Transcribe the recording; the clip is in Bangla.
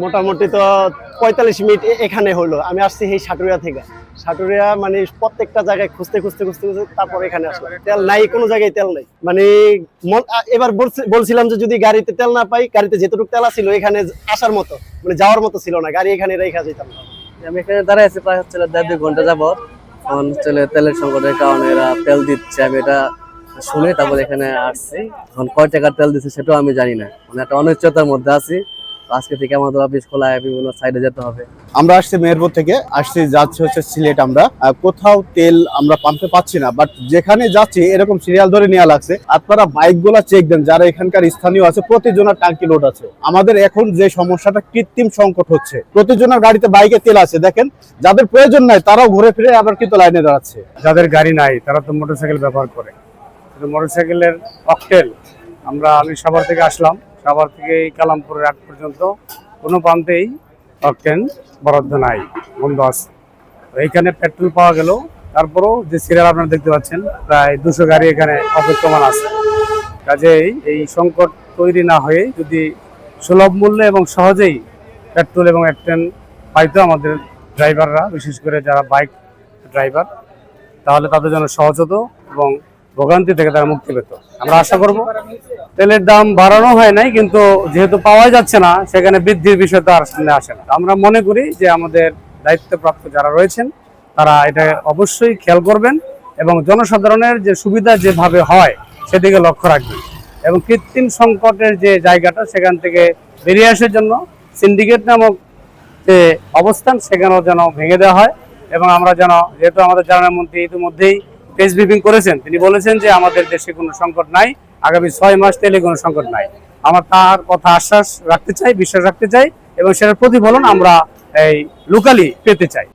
মোটামুটি তো 45 মিনিট এখানে হলো। আমি আসছি এই সাটুরিয়া থেকে। সাটুরিয়া মানে প্রত্যেকটা জায়গায় খুঁজতে খুঁজতে খুঁজতে খুঁজতে তারপর এখানে আসলাম। তেল নাই, কোনো জায়গায় তেল নাই। মানে এবার বলছিলাম যে যদি গাড়িতে তেল না পাই, গাড়িতে যেটুকু তেল ছিল এখানে আসার মতো, মানে যাওয়ার মতো ছিল না, গাড়ি এখানে রেখে যেতাম না। আমি এখানে দাঁড়াই আছি প্রায় হচ্ছে 1.5-2 ঘন্টা যাবত। এখন হচ্ছে তেলের সংকটের কারণে এরা তেল দিচ্ছে, আমি এটা শুনে তারপর এখানে আসছি। এখন কয় টাকার তেল দিচ্ছে সেটাও আমি জানি না, মানে একটা অনিশ্চয়তার মধ্যে আছি। আজকে থেকে আমাদের অফিস খোলা, বিভিন্ন সাইডে যেতে হবে। আমরা আসছি মেহেরপুর থেকে, আসছি যাচ্ছি হচ্ছে সিলেট। আমরা কোথাও তেল আমরা পাম্পে পাচ্ছি না, বাট যেখানে যাচ্ছি এরকম সিরিয়াল ধরে নেওয়া লাগছে। আপনারা বাইক গুলা চেক দেন, যারা এখানকার স্থানীয় আছে, প্রতিজনের টাঙ্কি লোড আছে। আমাদের এখন যে সমস্যাটা, কৃত্রিম সংকট হচ্ছে। প্রতিজনের গাড়িতে বাইকে তেল আছে, দেখেন যাদের প্রয়োজন নাই তারাও ঘুরে ফিরে আবার কিন্তু লাইনে দাঁড়াচ্ছে। যাদের গাড়ি নাই তারা তো মোটরসাইকেল ব্যবহার করে, মোটরসাইকেলের অকটেল আমি সাভার থেকে আসলাম, সাভার থেকে এই কালামপুরের আগ পর্যন্ত কোনো পাম্পেই অকটেন বরাদ্দ নাই, বন্ধ আছে। এইখানে পেট্রোল পাওয়া গেল, তারপরেও যে সিরিয়াল আপনারা দেখতে পাচ্ছেন প্রায় 200 গাড়ি এখানে অপেক্ষমান আছে। কাজেই এই সংকট তৈরি না হয়ে যদি সুলভ মূল্যে এবং সহজেই পেট্রোল এবং অকটেন পাইতো আমাদের ড্রাইভাররা, বিশেষ করে যারা বাইক ড্রাইভার, তাহলে তাদের জন্য সহজ হতো এবং ভোগান্তি থেকে তারা মুক্তি পেত। আমরা আশা করব। তেলের দাম বাড়ানো হয় নাই, কিন্তু যেহেতু পাওয়া যাচ্ছে না, সেখানে বৃদ্ধির বিষয় তো আর সামনে আসে না। আমরা মনে করি যে আমাদের দায়িত্বপ্রাপ্ত যারা রয়েছেন তারা এটা অবশ্যই খেয়াল করবেন এবং জনসাধারণের যে সুবিধা যেভাবে হয় সেদিকে লক্ষ্য রাখবেন এবং কৃত্রিম সংকটের যে জায়গাটা সেখান থেকে বেরিয়ে আসার জন্য সিন্ডিকেট নামক যে অবস্থান সেখানেও যেন ভেঙে দেওয়া হয়। এবং আমরা যেন, যেহেতু আমাদের জ্বালানি মন্ত্রী ইতিমধ্যেই প্রেস ব্রিফিং করেছেন, তিনি বলেছেন যে আমাদের দেশে কোনো সংকট নাই, আগামী 6 মাস তেলে কোনো সংকট নাই। আমরা তার কথা আশ্বাস রাখতে চাই, বিশ্বাস রাখতে চাই এবং সেটার প্রতিফলন আমরা এই লোকালি পেতে চাই।